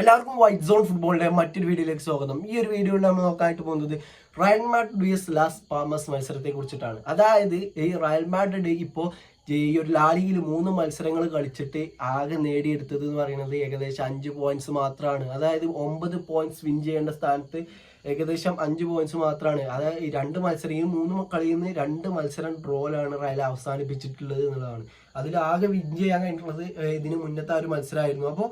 എല്ലാവർക്കും white zone ഫുട്ബോളിന്റെ മറ്റൊരു വീഡിയോയിലേക്ക് സ്വാഗതം. ഈ ഒരു വീഡിയോയിൽ നമ്മൾ നോക്കാനായിട്ട് പോകുന്നത് റയൽ മാഡ്രിഡ് vs ലാസ് പാമസ് മത്സരത്തെ കുറിച്ചിട്ടാണ്. അതായത് ഈ റയൽ മാഡ്രിഡ് ഇപ്പോൾ ഈ ഒരു ലാലിഗയിൽ 3 മത്സരങ്ങൾ കളിച്ചിട്ട് ആകെ നേടിയെടുത്തത് എന്ന് പറയുന്നത് ഏകദേശം 5 പോയിന്റ്സ് മാത്രമാണ്. അതായത് 9 പോയിന്റ്സ് വിൻ ചെയ്യേണ്ട സ്ഥാനത്ത് ഏകദേശം 5 പോയിന്റ്സ് മാത്രമാണ്. അതായത് ഈ 2 മത്സരം, ഈ 3 കളിയിൽ നിന്ന് 2 മത്സരം ഡ്രോയിലാണ് റയൽ അവസാനിപ്പിച്ചിട്ടുള്ളത് എന്നുള്ളതാണ്. അതിലാകെ വിൻ ചെയ്യാൻ കഴിഞ്ഞിട്ടുള്ളത് ഇതിന് മുന്നത്തെ ആ ഒരു മത്സരമായിരുന്നു. അപ്പോൾ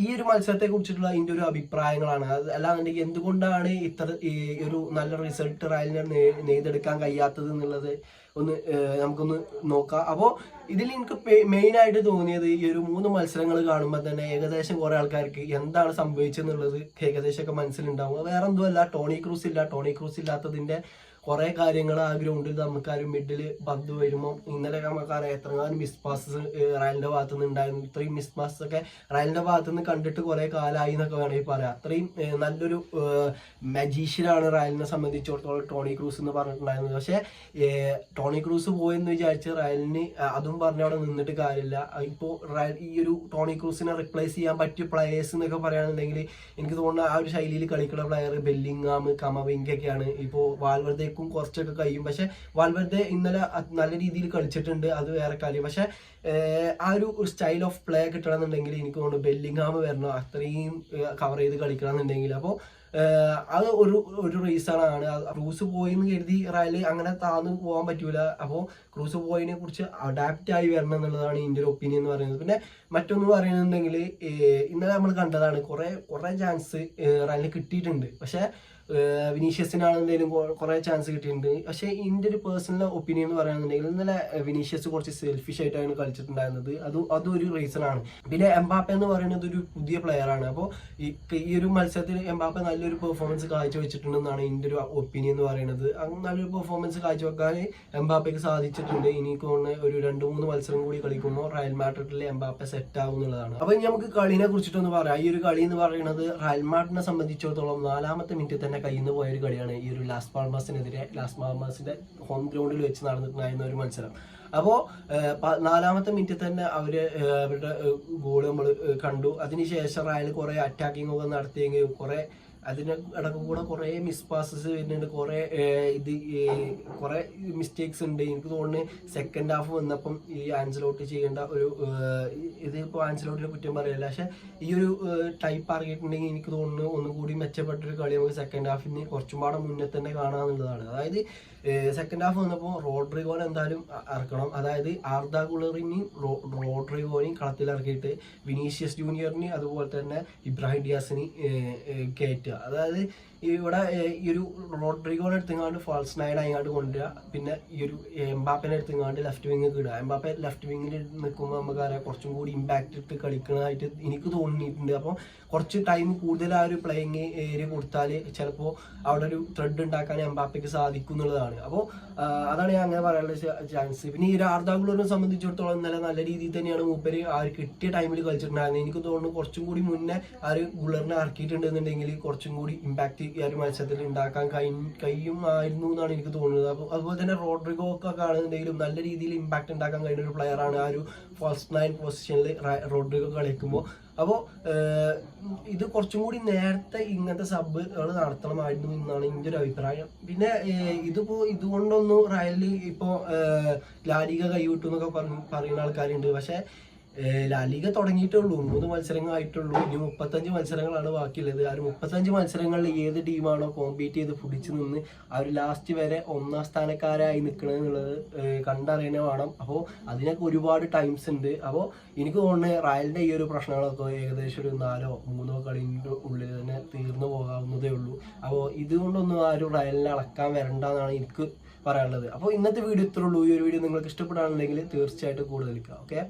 ഈ ഒരു മത്സരത്തെ കുറിച്ചിട്ടുള്ള ഇതിന്റെ ഒരു അഭിപ്രായങ്ങളാണ്. അത് അല്ലാന്നുണ്ടെങ്കിൽ എന്തുകൊണ്ടാണ് ഇത്ര ഈ ഒരു നല്ല റിസൾട്ട് റയലിനെ നെയ്തെടുക്കാൻ കഴിയാത്തത് എന്നുള്ളത് ഒന്ന് നമുക്കൊന്ന് നോക്കാം. അപ്പോൾ ഇതിൽ എനിക്ക് മെയിൻ ആയിട്ട് തോന്നിയത് ഈ ഒരു 3 മത്സരങ്ങൾ കാണുമ്പോൾ തന്നെ ഏകദേശം കുറെ ആൾക്കാർക്ക് എന്താണ് സംഭവിച്ചെന്നുള്ളത് ഏകദേശമൊക്കെ മനസ്സിലുണ്ടാവും. വേറെ എന്തുമല്ല, ടോണി ക്രൂസ് ഇല്ലാത്തതിന്റെ കുറെ കാര്യങ്ങൾ ആ ഗ്രൗണ്ടിൽ നമുക്കാരും മിഡില് പന്ത് വരുമ്പോൾ ഇന്നലെ നമുക്കറിയാം എത്രങ്ങാനും മിസ് പാസസ് റയലിന്റെ ഭാഗത്തു നിന്ന് ഉണ്ടായിരുന്നു. ഇത്രയും മിസ് പാസസ് ഒക്കെ റയലിന്റെ ഭാഗത്തു നിന്ന് കണ്ടിട്ട് കുറെ കാലമായി എന്നൊക്കെ വേണമെങ്കിൽ പറയാം. അത്രയും നല്ലൊരു മജീഷ്യനാണ് റയലിനെ സംബന്ധിച്ചിടത്തോളം ടോണി ക്രൂസ് എന്ന് പറഞ്ഞിട്ടുണ്ടായിരുന്നത്. പക്ഷേ ടോണി ക്രൂസ് പോയെന്ന് വിചാരിച്ച് റയലിന് അതും പറഞ്ഞ അവിടെ നിന്നിട്ട് കാര്യമില്ല. ഇപ്പോൾ ഈ ഒരു ടോണി ക്രൂസിനെ റിപ്ലേസ് ചെയ്യാൻ പറ്റിയ പ്ലെയേഴ്സ് എന്നൊക്കെ പറയുകയാണെന്നുണ്ടെങ്കിൽ എനിക്ക് തോന്നുന്ന ആ ഒരു ശൈലിയിൽ കളിക്കുന്ന പ്ലെയർ ബെല്ലിംഗാം, കമവിംഗൊക്കെയാണ്. ഇപ്പോൾ വാൽവർദ്ദേ കുറച്ചൊക്കെ കഴിയും. പക്ഷെ വാൽവർദ്ദേ ഇന്നലെ നല്ല രീതിയിൽ കളിച്ചിട്ടുണ്ട്, അത് വേറെ കാര്യം. പക്ഷെ ആ ഒരു സ്റ്റൈൽ ഓഫ് പ്ലേ കിട്ടണമെന്നുണ്ടെങ്കിൽ എനിക്ക് തോന്നുന്നു ബെല്ലിംഗാം വരണം, അത്രയും കവർ ചെയ്ത് കളിക്കണമെന്നുണ്ടെങ്കിൽ. അപ്പോൾ അത് ഒരു റീസണാണ്. ക്രൂസ് പോയി എന്ന് കരുതി റയൽ അങ്ങനെ താഴ്ന്നു പോകാൻ പറ്റൂല. അപ്പോൾ ക്രൂസ് പോയിനെ കുറിച്ച് അഡാപ്റ്റ് ആയി വരണം എന്നുള്ളതാണ് ഇതിൻ്റെ ഒരു ഒപ്പീനിയൻ എന്ന് പറയുന്നത്. പിന്നെ മറ്റൊന്ന് പറയുന്നുണ്ടെങ്കിൽ ഇന്നലെ നമ്മൾ കണ്ടതാണ്, കുറെ ചാൻസ് റയലിന് കിട്ടിയിട്ടുണ്ട്. പക്ഷെ വിനീഷ്യസിനാണെന്തെങ്കിലും കുറെ ചാൻസ് കിട്ടിയിട്ടുണ്ട്. പക്ഷേ ഇതിൻ്റെ ഒരു പേഴ്സണൽ ഒപ്പീനിയൻ എന്ന് പറയുകയാണെന്നുണ്ടെങ്കിൽ ഇന്നലെ വിനീഷ്യസ് കുറച്ച് സെൽഫിഷ് ആയിട്ടാണ് കളിച്ചിട്ടുണ്ടായിരുന്നത്. അതും ഒരു റീസൺ ആണ്. പിന്നെ എംബാപ്പെ എന്ന് പറയുന്നത് ഒരു പുതിയ പ്ലെയർ ആണ്. അപ്പോൾ ഈ ഒരു മത്സരത്തിൽ എംബാപ്പെ നല്ലൊരു പെർഫോമൻസ് കാഴ്ചവെച്ചിട്ടുണ്ടെന്നാണ് ഇതിൻ്റെ ഒരു ഒപ്പീനിയൻ എന്ന് പറയുന്നത്. അങ്ങനെ നല്ലൊരു പെർഫോമൻസ് കാഴ്ചവെക്കാൻ എംബാപ്പയ്ക്ക് സാധിച്ചിട്ടുണ്ട്. ഇനിക്ക് ഒരു 2-3 മത്സരം കൂടി കളിക്കുമ്പോൾ റയൽ മാഡ്രിഡിൽ എംബാപ്പെ സെറ്റ് ആകും എന്നുള്ളതാണ്. അപ്പോൾ ഇനി നമുക്ക് കളിനെ കുറിച്ചിട്ടൊന്ന് പറയാം. ഈ ഒരു കളി എന്ന് പറയുന്നത് റയൽ മാഡ്രിഡിനെ സംബന്ധിച്ചിടത്തോളം 4ാമത്തെ മിനിറ്റിൽ തന്നെ കയ്യിൽ നിന്ന് പോയൊരു കളിയാണ് ഈ ഒരു ലാസ് പാൽമാസിനെതിരെ ലാസ് പാൽമാസിന്റെ ഹോം ഗ്രൗണ്ടിൽ വെച്ച് നടന്നിട്ടുണ്ടായിരുന്ന ഒരു മത്സരം. അപ്പോൾ 4ാമത്തെ മിനിറ്റിൽ തന്നെ അവരുടെ ഗോള് നമ്മൾ കണ്ടു. അതിനുശേഷം റയൽ കുറെ അറ്റാക്കിംഗ് ഒക്കെ നടത്തിയെങ്കിലും കുറെ അതിന് ഇടയ്ക്ക് കൂടെ കുറെ മിസ് പാസസ് വരുന്നുണ്ട്, കുറെ മിസ്റ്റേക്സ് ഉണ്ട്. എനിക്ക് തോന്നുന്നു സെക്കൻഡ് ഹാഫ് വന്നപ്പം ഈ ആൻസലോട്ട് ചെയ്യേണ്ട ഇതിപ്പോൾ ആൻസലോട്ടിനെ കുറ്റം പറയല്ല, പക്ഷെ ഈ ഒരു ടൈപ്പ് ഇറങ്ങിയിട്ടുണ്ടെങ്കിൽ എനിക്ക് തോന്നുന്നു ഒന്നും കൂടി മെച്ചപ്പെട്ടൊരു കളി നമുക്ക് സെക്കൻഡ് ഹാഫിന് കുറച്ചും പാടെ മുന്നേ തന്നെ കാണാമെന്നുള്ളതാണ്. അതായത് സെക്കൻഡ് ഹാഫ് വന്നപ്പോൾ റോഡ്രിഗോനെ എന്തായാലും ഇറക്കണം. അതായത് ആർദാ ഗുളറിനെയും റോഡ്രിഗോനെയും കളത്തിലിറക്കിയിട്ട് വിനീഷ്യസ് ജൂനിയറിന് അതുപോലെ തന്നെ ഇബ്രാഹിം ഡിയാസിന് കയറ്റുക. അതായത് ഇവിടെ ഈ ഒരു റോഡ്രിഗോനെ എടുത്തെങ്ങാണ്ട് ഫാൾസ് നയൻ ആയിങ്ങാണ്ട് കൊണ്ടുവരിക. പിന്നെ ഈ ഒരു എംബാപ്പനെ എടുത്തെങ്ങാണ്ട് ലെഫ്റ്റ് വിങ് ഇടുക. എംബാപ്പെ ലെഫ്റ്റ് വിങ്ങിൽ നിൽക്കുമ്പോൾ നമുക്കറിയാം കുറച്ചും കൂടി ഇമ്പാക്റ്റ് ഇട്ട് കളിക്കുന്നതായിട്ട് എനിക്ക് തോന്നിയിട്ടുണ്ട്. അപ്പോൾ കുറച്ച് ടൈം കൂടുതൽ ആ ഒരു പ്ലേയിങ് ഏരിയ കൊടുത്താൽ ചിലപ്പോൾ അവിടെ ഒരു ത്രെഡ് ഉണ്ടാക്കാൻ എംബാപ്പയ്ക്ക് സാധിക്കും എന്നുള്ളതാണ്. അപ്പോൾ അതാണ് ഞാൻ അങ്ങനെ പറയാനുള്ള ചാൻസ്. പിന്നെ ഈ ഒരു ആർദാ ഗുളറിനെ സംബന്ധിച്ചിടത്തോളം ഇന്നലെ നല്ല രീതിയിൽ തന്നെയാണ് മൂപ്പര് ആ ഒരു കിട്ടിയ ടൈമിൽ കളിച്ചിട്ടുണ്ടായിരുന്നത്. എനിക്ക് തോന്നുന്നു കുറച്ചും കൂടി മുന്നേ ആ ഒരു ഗുളറിനെ ഇറക്കിയിട്ടുണ്ടെന്നുണ്ടെങ്കിൽ കുറച്ചും കൂടി ഇമ്പാക്ട് ഈ ഒരു മത്സരത്തിൽ ഉണ്ടാക്കാൻ കഴിയുമായിരുന്നു എന്നാണ് എനിക്ക് തോന്നുന്നത്. അപ്പോൾ അതുപോലെ തന്നെ റോഡ്രിഗോ ഒക്കെ കാണുന്നുണ്ടെങ്കിലും നല്ല രീതിയിൽ ഇമ്പാക്ട് ഉണ്ടാക്കാൻ കഴിയുന്ന ഒരു പ്ലെയറാണ് ആ ഒരു ഫസ്റ്റ് 9 പൊസിഷനിൽ റോഡ്രിഗോ കളിക്കുമ്പോൾ. അപ്പോൾ ഇത് കുറച്ചും കൂടി നേരത്തെ ഇങ്ങനത്തെ സബ്ബുകൾ നടത്തണമായിരുന്നു എന്നാണ് എൻ്റെ ഒരു അഭിപ്രായം. പിന്നെ ഇതുകൊണ്ടൊന്നും റയലിൽ ഇപ്പോൾ ലാലിഗ കൈവിട്ടു എന്നൊക്കെ പറയുന്ന ആൾക്കാരുണ്ട്. പക്ഷേ ലാലിഗ തുടങ്ങിയിട്ടുള്ളൂ, 3 മത്സരങ്ങളായിട്ടുള്ളൂ. ഇനി 35 മത്സരങ്ങളാണ് ബാക്കിയുള്ളത്. ആ ഒരു 35 മത്സരങ്ങളിൽ ഏത് ടീമാണോ കോമ്പീറ്റ് ചെയ്ത് പിടിച്ചു നിന്ന് ആ ഒരു ലാസ്റ്റ് വരെ 1ാം സ്ഥാനക്കാരായി നിൽക്കുന്നത് എന്നുള്ളത് കണ്ടറിയണ വേണം. അപ്പോൾ അതിനൊക്കെ ഒരുപാട് ടൈംസ് ഉണ്ട്. അപ്പോൾ എനിക്ക് തോന്നുന്നത് റയലിന്റെ ഈ ഒരു പ്രശ്നങ്ങളൊക്കെ ഏകദേശം ഒരു 4-3 കളിൻ്റെ ഉള്ളിൽ തന്നെ തീർന്നു പോകാവുന്നതേ ഉള്ളൂ. അപ്പോൾ ഇതുകൊണ്ടൊന്നും ആ ഒരു റയലിനെ അളക്കാൻ വരണ്ടെന്നാണ് എനിക്ക് പറയാനുള്ളത്. അപ്പോൾ ഇന്നത്തെ വീഡിയോ ഇത്രേ ഉള്ളൂ. ഈ ഒരു വീഡിയോ നിങ്ങൾക്ക് ഇഷ്ടപ്പെടുകയാണെങ്കിൽ തീർച്ചയായിട്ടും കൂടുതൽ ഓക്കെ.